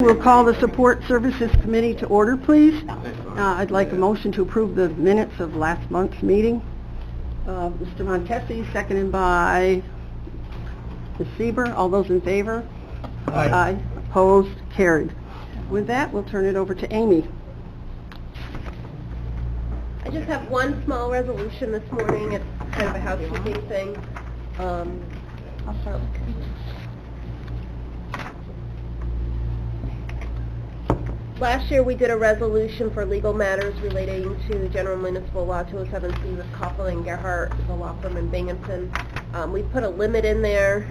we'll call the Support Services Committee to order, please. I'd like a motion to approve the minutes of last month's meeting. Mr. Montesi, seconded by Ms. Sieber. All those in favor? Aye. Opposed? Carried. With that, we'll turn it over to Amy. I just have one small resolution this morning. It's kind of a housekeeping thing. I'll start with... Last year we did a resolution for legal matters relating to General Municipal Law 207C with Koppel and Gerhardt, the law firm in Binghamton. We put a limit in there.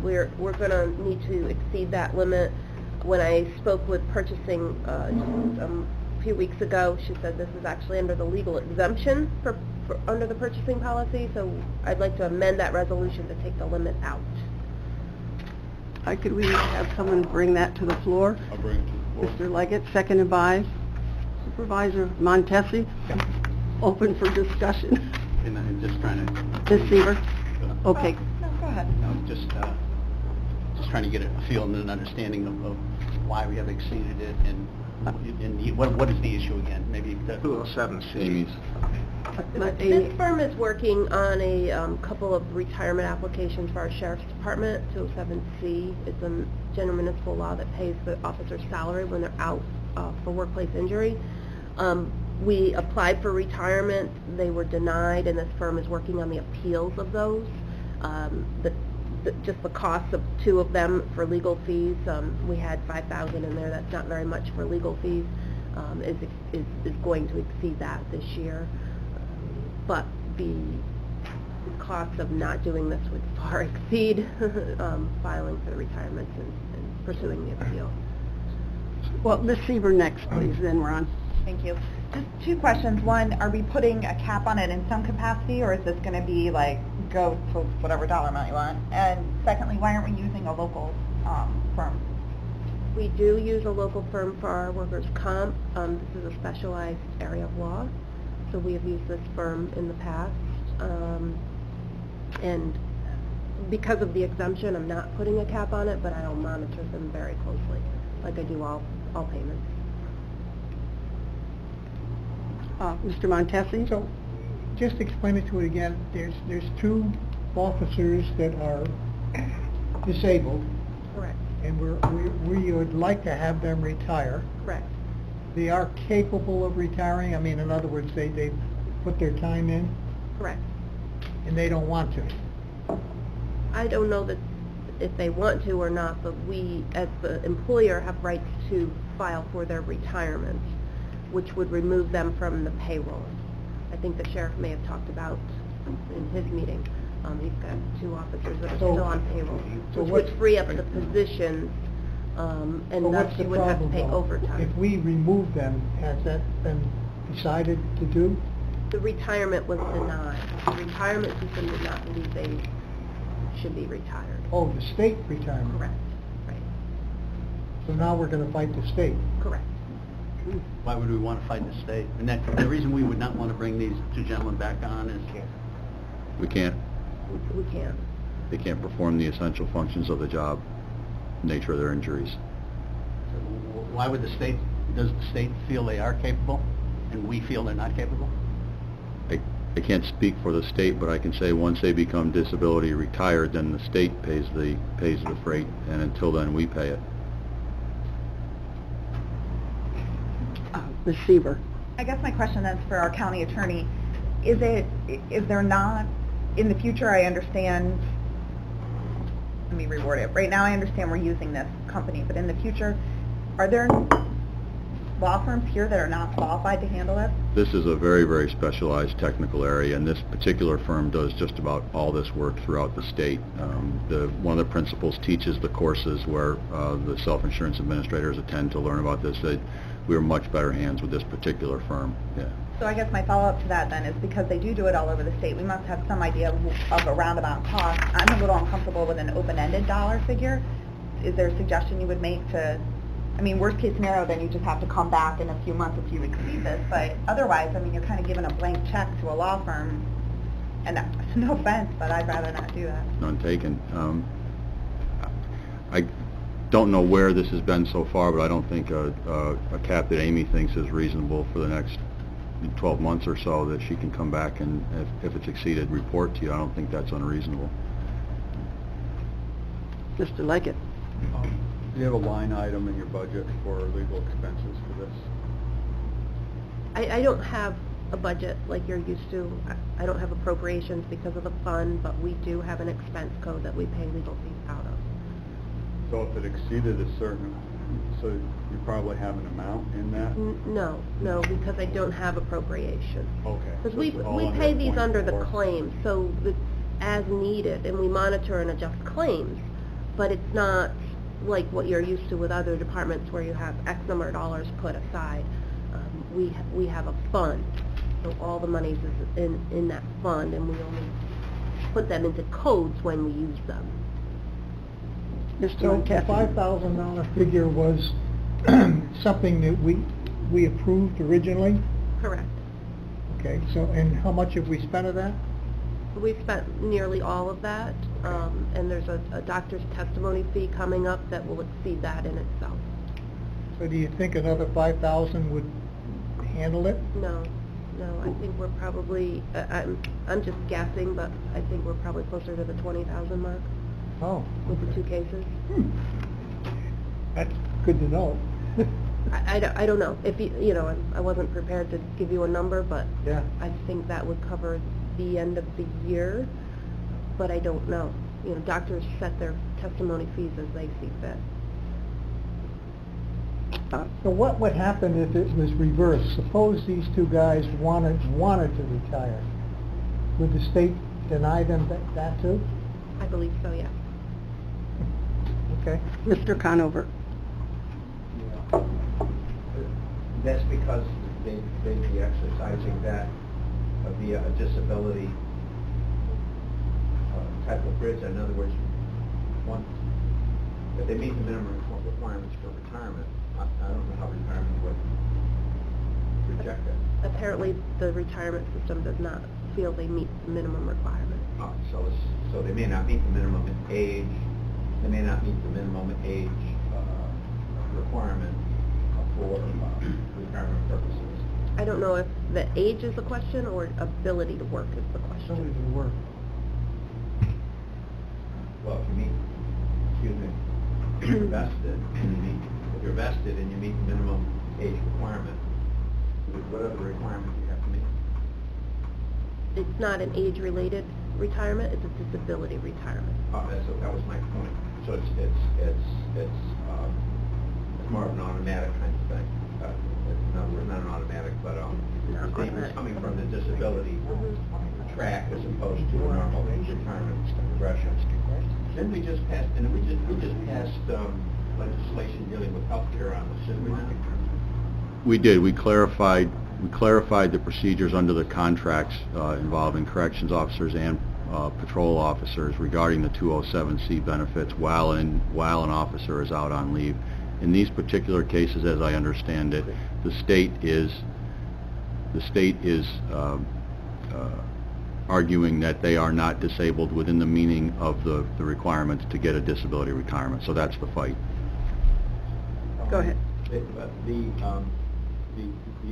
We're going to need to exceed that limit. When I spoke with purchasing a few weeks ago, she said this is actually under the legal exemption for under the purchasing policy, so I'd like to amend that resolution to take the limit out. Could we have someone bring that to the floor? I'll bring it to the floor. Mr. Leggett, seconded by Supervisor Montesi. Yeah. Open for discussion. And I'm just trying to... Ms. Sieber? Okay. No, go ahead. Just trying to get a feel and an understanding of why we have exceeded it and what is the issue again? Maybe the 207C. This firm is working on a couple of retirement applications for our Sheriff's Department. 207C is a general municipal law that pays the officer's salary when they're out for workplace injury. We applied for retirement. They were denied, and this firm is working on the appeals of those. Just the cost of two of them for legal fees, we had $5,000 in there. That's not very much for legal fees. Is going to exceed that this year. But the cost of not doing this would far exceed filing for the retirements and pursuing the appeal. Well, Ms. Sieber next, please, then Ron. Thank you. Just two questions. One, are we putting a cap on it in some capacity, or is this going to be like go to whatever dollar amount you want? And secondly, why aren't we using a local firm? We do use a local firm for our workers' comp. This is a specialized area of law, so we have used this firm in the past. And because of the exemption, I'm not putting a cap on it, but I'll monitor them very closely, like I do all payments. Mr. Montesi? So, just explain it to it again. There's two officers that are disabled, Correct. and we would like to have them retire. Correct. They are capable of retiring. I mean, in other words, they put their time in, Correct. and they don't want to. I don't know that if they want to or not, but we, as the employer, have rights to file for their retirement, which would remove them from the payroll. I think the sheriff may have talked about in his meeting. He's got two officers that are still on payroll, so which would free up the positions, and thus you would have to pay overtime. If we remove them, has that been decided to do? The retirement was denied. The retirement system did not believe they should be retired. Oh, the state retirement. Correct. Right. So now we're going to fight the state. Correct. Why would we want to fight the state? And the reason we would not want to bring these two gentlemen back on is... We can't. We can't. They can't perform the essential functions of the job, nature of their injuries. Why would the state... Does the state feel they are capable, and we feel they're not capable? I can't speak for the state, but I can say once they become disability retired, then the state pays the freight, and until then we pay it. Ms. Sieber? I guess my question then is for our county attorney. Is there not, in the future, I understand, let me reword it. Right now I understand we're using this company, but in the future, are there law firms here that are not qualified to handle it? This is a very, very specialized technical area, and this particular firm does just about all this work throughout the state. One of the principals teaches the courses where the self-insurance administrators attend to learn about this. We are much better hands with this particular firm. Yeah. So I guess my follow-up to that then is because they do it all over the state, we must have some idea of a roundabout cost. I'm a little uncomfortable with an open-ended dollar figure. Is there a suggestion you would make to, I mean, worst case scenario, then you just have to come back in a few months if you exceed this, but otherwise, I mean, you're kind of giving a blank check to a law firm, and no offense, but I'd rather not do that. None taken. don't know where this has been so far, but I don't think a cap that Amy thinks is reasonable for the next 12 months or so, that she can come back and, if it's exceeded, report to you. I don't think that's unreasonable. Mr. Leggett? Do you have a line item in your budget for legal expenses for this? I don't have a budget like you're used to. I don't have appropriations because of the fund, but we do have an expense code that we pay legal fees out of. So if it exceeded a certain, so you probably have an amount in that? No, because I don't have appropriation. Okay. Because so we it's all pay these under the .4. claims, so it's as needed, and we monitor and adjust claims, but it's not like what you're used to with other departments where you have X number of dollars put aside. We have a fund, so all the money's is in that fund, and we only put them into codes when we use them. Mr. So the Montesi? $5,000 figure was something that we approved originally? Correct. Okay, so, and how much have we spent of that? We've spent nearly all of that, and there's a doctor's testimony fee coming up that will exceed that in itself. So do you think another 5,000 would handle it? No, I think we're probably, I'm just guessing, but I think we're probably closer to the 20,000 mark Oh. with the two cases. That's good to know. I don't know, if you know, I wasn't prepared to give you a number, but Yeah. I think that would cover the end of the year, but I don't know. You know, doctors set their testimony fees as they see fit. So what would happen if it was reversed? Suppose these two guys wanted to retire. Would the state deny them that too? I believe so, yes. Okay. Mr. Conover? That's because they'd be exercising that via a disability type of bridge. In other words, if they meet the minimum requirements for retirement, I don't know how retirement would reject it. Apparently, the retirement system does not feel they meet the minimum requirements. So they may not meet the minimum age, they may not meet the minimum age requirement for retirement purposes. I don't know if the age is the question or ability to work is the Somebody question. to work. Well, if you're vested, and you meet, if you're vested and you meet the minimum age requirement, whatever requirement you have to meet. It's not an age-related retirement, it's a disability retirement. That was my point. So it's more of an automatic kind of thing. Not an automatic, but Not it's automatic. coming from the disability track as opposed to a normal retirement progression. Then we just passed legislation dealing with healthcare on this, didn't we not? We did. We clarified the procedures under the contracts involving corrections officers and patrol officers regarding the 207C benefits while an officer is out on leave. In these particular cases, as I understand it, the state is arguing that they are not disabled within the meaning of the requirements to get a disability retirement. So that's the fight. Go ahead. The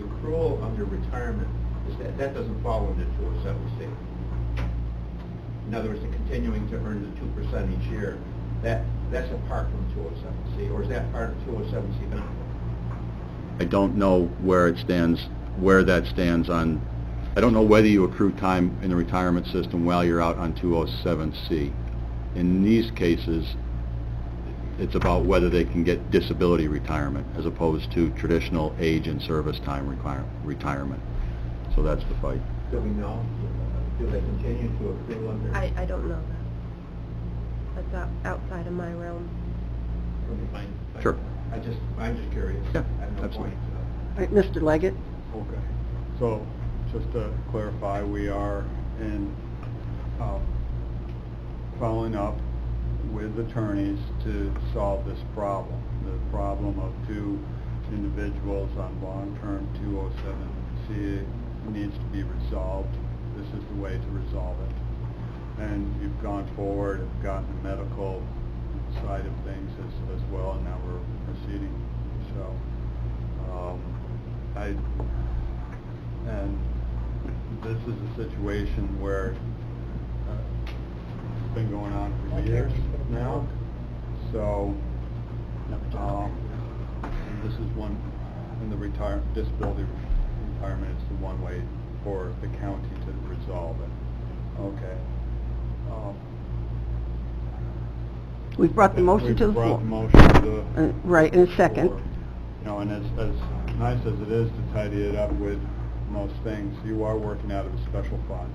accrual under retirement, that doesn't fall into 207C. In other words, the continuing to earn the 2% each year, that's apart from 207C, or is that part of 207C benefit? I don't know where that stands on, I don't know whether you accrue time in the retirement system while you're out on 207C. In these cases, it's about whether they can get disability retirement as opposed to traditional age and service time retirement. So that's the fight. Do we know? Do they continue to accrue under? I don't know that. That's outside of my realm. Sure. I'm just curious. Yeah, I have no absolutely. point. All right, Mr. Leggett? Okay. So, just to clarify, we are following up with attorneys to solve this problem. The problem of two individuals on long-term 207C needs to be resolved. This is the way to resolve it. And you've gone forward, gotten a medical side of things as well, and now we're proceeding. So, and this is a situation where it's been going on for years now. So, and this is one, in the disability retirement, it's the one way for the county to resolve it. Okay. We've brought the motion to the We've floor. brought the motion to the Right, in a second. floor. You know, and as nice as it is to tidy it up with most things, you are working out of a special fund.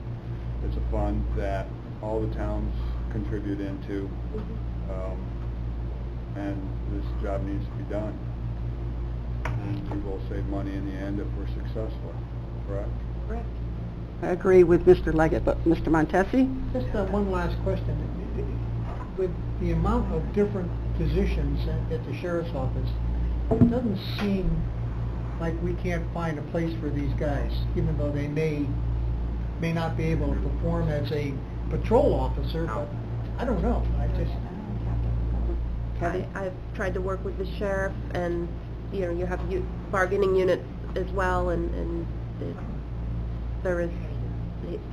It's a fund that all the towns contribute into, and this job needs to be done. And we will save money in the end if we're successful, correct? Correct. I agree with Mr. Leggett, but Mr. Montesi? Just one last question. With the amount of different positions at the sheriff's office, it doesn't seem like we can't find a place for these guys, even though they may not be able to perform as a patrol officer, but I don't know. I've tried to work with the sheriff, and, you know, you have bargaining units as well, and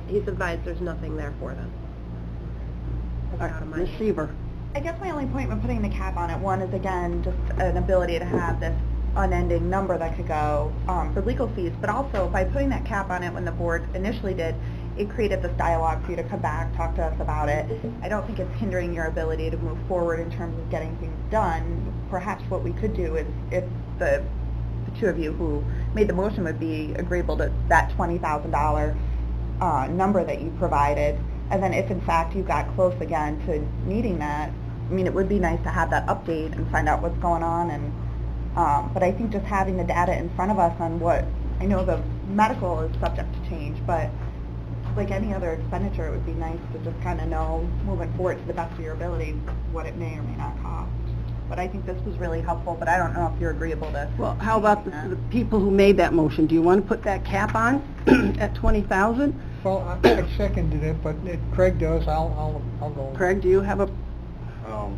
he's advised there's nothing there for them. That's out of my Ms. Seaver? I guess my only point with putting the cap on it, one is again, just an ability to have this unending number that could go for legal fees, but also by putting that cap on it when the board initially did, it created this dialogue for you to come back, talk to us about it. I don't think it's hindering your ability to move forward in terms of getting things done. Perhaps what we could do is, if the two of you who made the motion would be agreeable to that $20,000 number that you provided, and then if in fact you got close again to needing that, I mean, it would be nice to have that update and find out what's going on. And but I think just having the data in front of us on what, I know the medical is subject to change, but like any other expenditure, it would be nice to just kind of know, moving forward to the best of your ability, what it may or may not cost. But I think this was really helpful, but I don't know if you're agreeable to... Well, how about the people who made that motion? Do you want to put that cap on at 20,000? Well, I seconded it, but if Craig does, I'll go. Craig, do you have a... I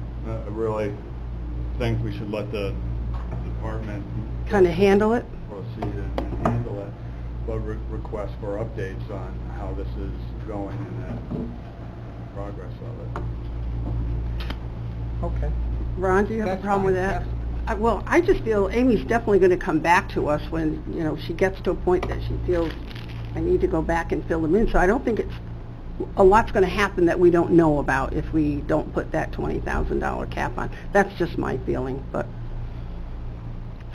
really think we should let the department kind of handle it? proceed and handle it, but request for updates on how this is going and the progress of it. Okay. Ron, do you have a That's problem with fine, that? Well, I just feel Amy's definitely going to come back to us when, you know, she gets to a point that she feels, I need to go back and fill them in. So I don't think a lot's going to happen that we don't know about if we don't put that $20,000 cap on. That's just my feeling, but...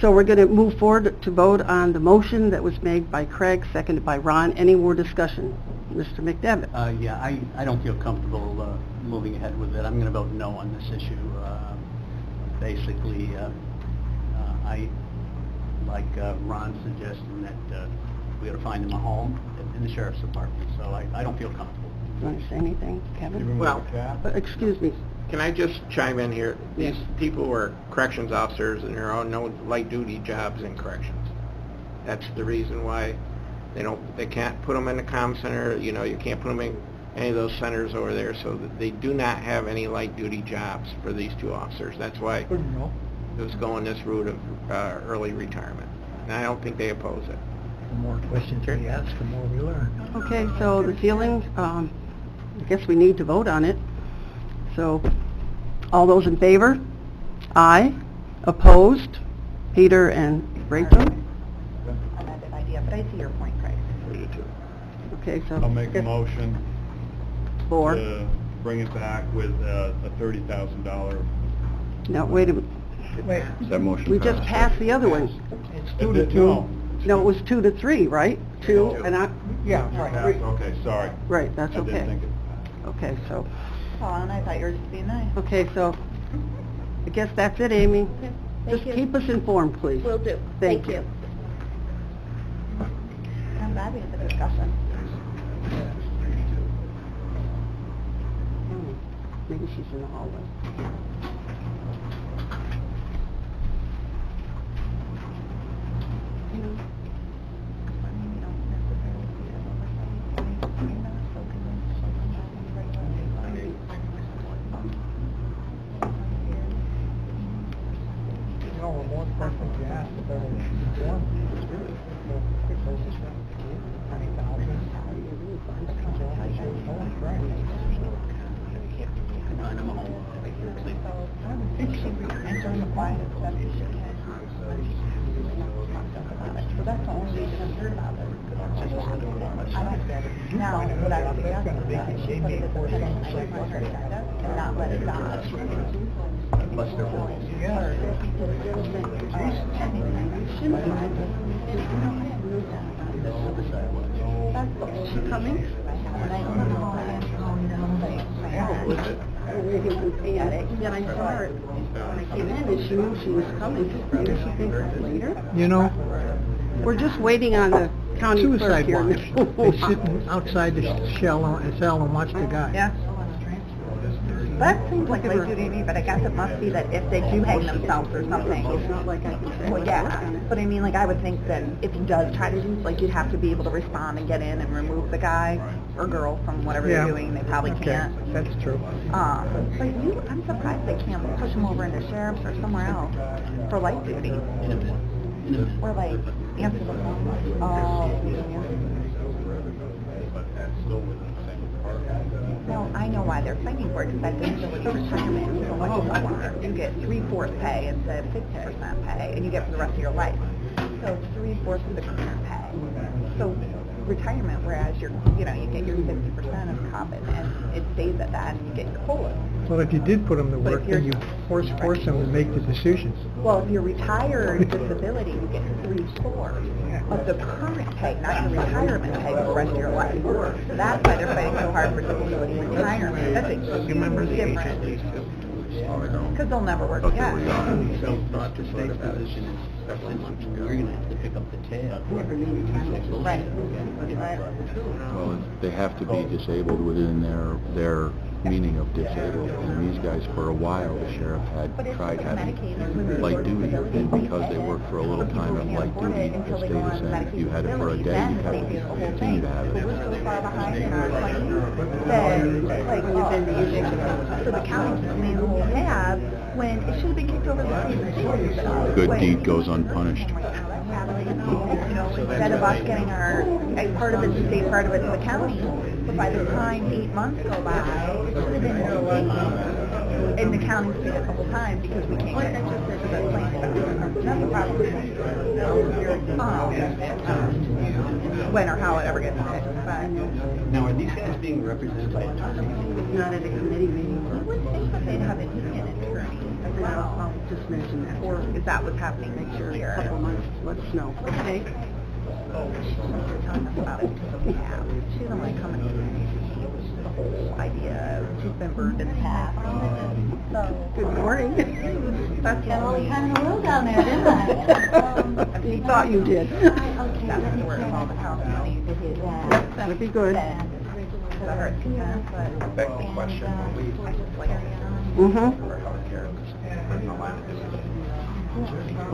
So we're going to move forward to vote on the motion that was made by Craig, seconded by Ron. Any more discussion? Mr. McDevitt? Yeah, I don't feel comfortable moving ahead with it. I'm going to vote no on this issue. Basically, I like Ron's suggestion that we ought to find him a home in the sheriff's department, so I don't feel comfortable. Do you want to say anything, Kevin? Even with Well- the cap? Excuse me. Can I just chime in here? Yes. These people were corrections officers, and there are no light-duty jobs in corrections. That's the reason why they can't put them in the comm center, you know, you can't put them in any of those centers over there, so that they do not have any light-duty jobs for these two officers. That's why Good to know. it was going this route of early retirement. And I don't think they oppose it. The more questions we ask, the more we learn. Okay, so the feeling, I guess we need to vote on it. So, all those in favor? Aye. Opposed? Peter and Rachel? Amended idea, but I see your point, Craig. Okay, so... I'll make a motion For? to bring it back with a $30,000. No, wait a minute. Wait, That motion We just passed the other one. it's 2 to 2. No, it was 2 to 3, right? 2, Two. and I... Yeah, Passed, right. okay, sorry. Right, that's I didn't okay. think it passed. Okay, so... Oh, and I thought you were just being nice. Okay, so, I guess that's it, Amy. Okay, thank Just you. keep us informed, please. Will do. Thank you. I'm glad we had the discussion. Maybe she's in the hallway. I mean, we don't necessarily see it as oversight. I mean, you're not so convinced she'll come back and regularly. questions you asked, the better informed. So that's the only reason I've heard about it. Now, what I would suggest is that she put it as a pending item on her agenda and not let it die. Unless they're Is she coming? Then I saw her when I came in, and she knew she was coming. Maybe she thinks it's later. You know, We're just waiting on the county clerk suicide here. watch. They sit outside the cell and watch the guy. Yeah. That seems like light duty to me, but I guess it must be that if they do hang themselves or something. It's not like I can say. Well, yeah, but I mean, like, I would think that if he does try to do, like, you'd have to be able to respond and get in and remove the guy or girl from whatever Yeah. they're doing. They probably Okay, can't. that's true. But I'm surprised they can't push them over into sheriff's or somewhere else for light duty. Or like, answer the phone. No, I know why they're fighting for it, because that disability retirement, so much more. You get 3/4 pay instead of 50% pay, and you get for the rest of your life. So it's 3/4 of the current pay. So retirement, whereas you get your 50% of comp, and it stays at that, and you get your COLA. Well, if you did put them to But if work, then you you're- force them to make the decisions. Well, if you're retired disability, you get 3/4 of the current pay, not your retirement pay for the rest of your life. So that's why they're fighting so hard for disability retirement. That's a huge difference. Because they'll never work again. So the state's position is, we're gonna have to pick up the tab. Right. Well, they have to be disabled within their meaning of disabled, and these guys, for a while, the sheriff had But it's tried like having Medicaid. light duty, and because they worked for a little time of light duty, the state is saying if you had it for a day, you have to continue to have But we're it. so far behind in our claims that, like, so the county keeps paying the whole tab when it should have been kicked over to the state. Good deed goes unpunished. Instead of us getting our, part of it's the state, part of it's the county, but by the time 8 months go by, it should have been the state. And the county's paid a couple times because we can't get to the claim. That's the problem. When or how it ever gets fixed, but. Now, are these guys being represented by attorneys? Not at a committee meeting. I would think that they'd have an attorney as well. I'll just mention that. Or is that what's happening next year? A couple months, let us know. Okay? We're talking about it because we have. She doesn't want to come and the whole idea of she's been burned in the past. So. Good morning. That's Got all kind of low down there, didn't I? You thought you did. That's where all the county money is. That'd be good. Back the question, Mm-hmm. for healthcare,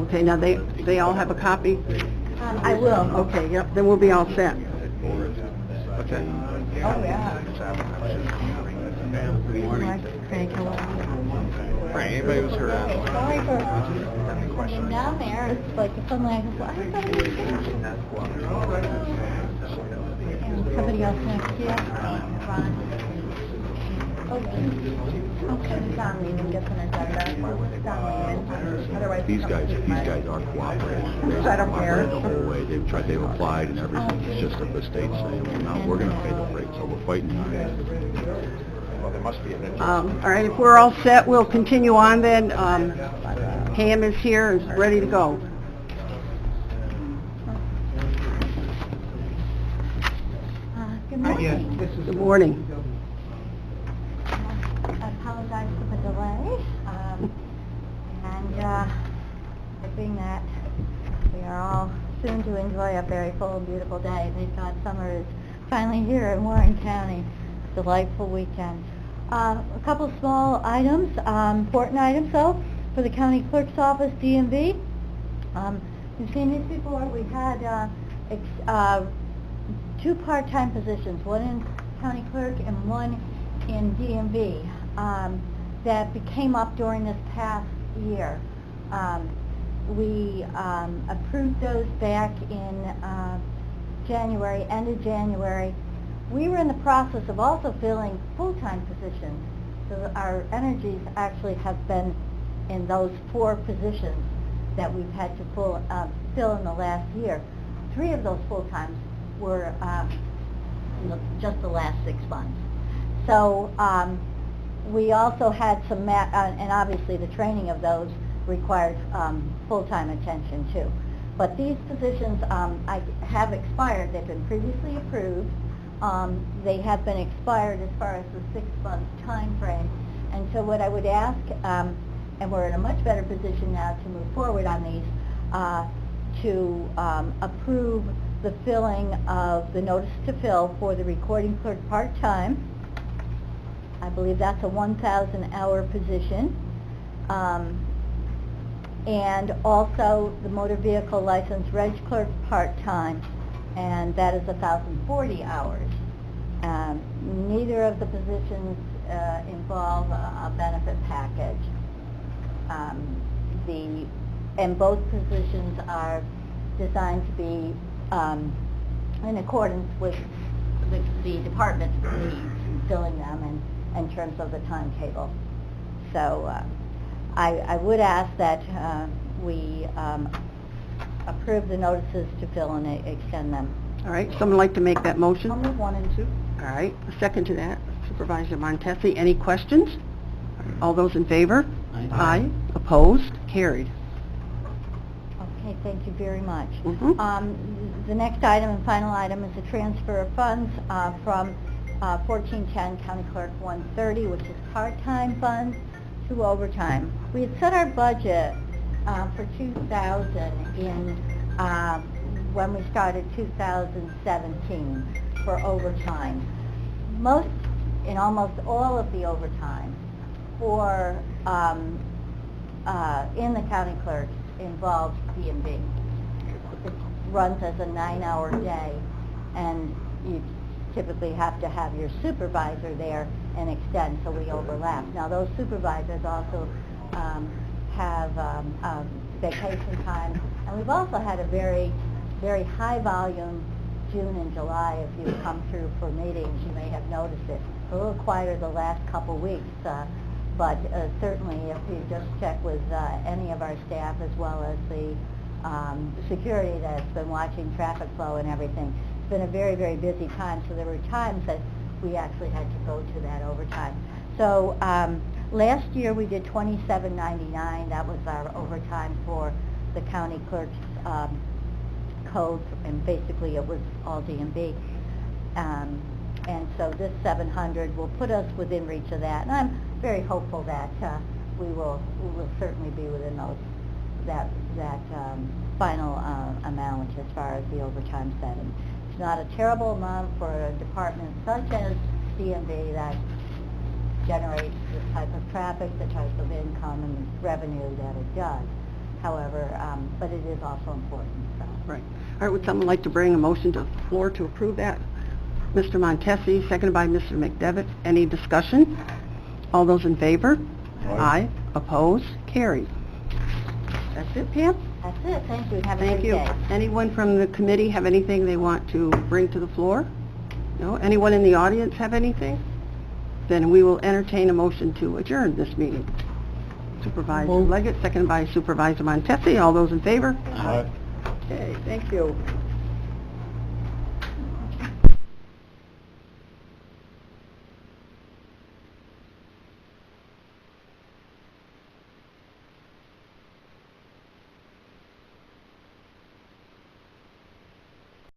Okay, now they all have a copy? I will. Okay, yep, then we'll be all set. What's that? Oh, yeah. Good morning. Frank, hello. Right, anybody was hurt? Sorry for being down there. It's like suddenly I was like, I thought it was good. And somebody else next to you? Ron. Okay, Don Lehman gets an agenda. Don Lehman. Otherwise, These guys are cooperating. They've I don't care. cooperated the whole way. They've applied and everything. It's just that the state's saying, well, no, we're gonna pay the freight, so we're fighting on it. well, there must be an All right, if we're all set, we'll continue on then. Pam is here, is ready to go. Good morning. Good morning. I apologize for the delay. And hoping that we are all soon to enjoy a very full and beautiful day. Thank God summer is finally here in Warren County. Delightful weekend. A couple small items, important items though, for the County Clerk's Office, DMV. You've seen these before. We had two part-time positions, one in County Clerk and one in DMV, that came up during this past year. we approved those back in January, end of January. We were in the process of also filling full-time positions. So our energies actually have been in those 4 positions that we've had to fill in the last year. 3 of those full-times were just the last 6 months. So we also had some, and obviously the training of those required full-time attention too. But these positions have expired. They've been previously approved. They have been expired as far as the 6-month time frame. And so what I would ask, and we're in a much better position now to move forward on these, to approve the filling of the notice to fill for the recording clerk part-time. I believe that's a 1,000-hour position. And also the motor vehicle license reg clerk part-time, and that is 1,040 hours. Neither of the positions involve a benefit package. And both positions are designed to be in accordance with the department's needs in filling them in terms of the timetable. So I would ask that we approve the notices to fill and extend them. All right, someone like to make that motion? I'll move 1 and 2. All right, a second to that. Supervisor Montesi, any questions? All those in favor? Aye. Aye. Opposed? Carried. Okay, thank you very much. Mhm. The next item and final item is a transfer of funds from 1410 County Clerk 130, which is part-time funds, to overtime. We had set our budget for 2000 in when we started 2017 for overtime. Almost all of the overtime for in the county clerks involves B&B. It runs as a 9-hour day, and you typically have to have your supervisor there and extend, so we overlap. Now those supervisors also have vacation time, and we've also had a very, very high volume June and July. If you come through for meetings, you may have noticed it. A little quieter the last couple weeks, but certainly if you just check with any of our staff as well as the security that's been watching traffic flow and everything, it's been a very, very busy time, so there were times that we actually had to go to that overtime. So last year we did $27.99. That was our overtime for the county clerk's code, and basically it was all D&B. And so this $700 will put us within reach of that, and I'm very hopeful that we will certainly be within that final amount as far as the overtime setting. It's not a terrible amount for a department such as D&B that generates this type of traffic, the type of income and revenue that it does. However, but it is also important. So. Right. All right, would someone like to bring a motion to the floor to approve that? Mr. Montesi, seconded by Mr. McDevitt. Any discussion? All those in favor? Aye. Opposed? Carried. That's it, Pam? That's it. Thank you, and have a Thank great you. day. Anyone from the committee have anything they want to bring to the floor? No? Anyone in the audience have anything? Then we will entertain a motion to adjourn this meeting. Supervisor Leggett, seconded by Supervisor Montesi. All those in favor? Aye. Okay, thank you.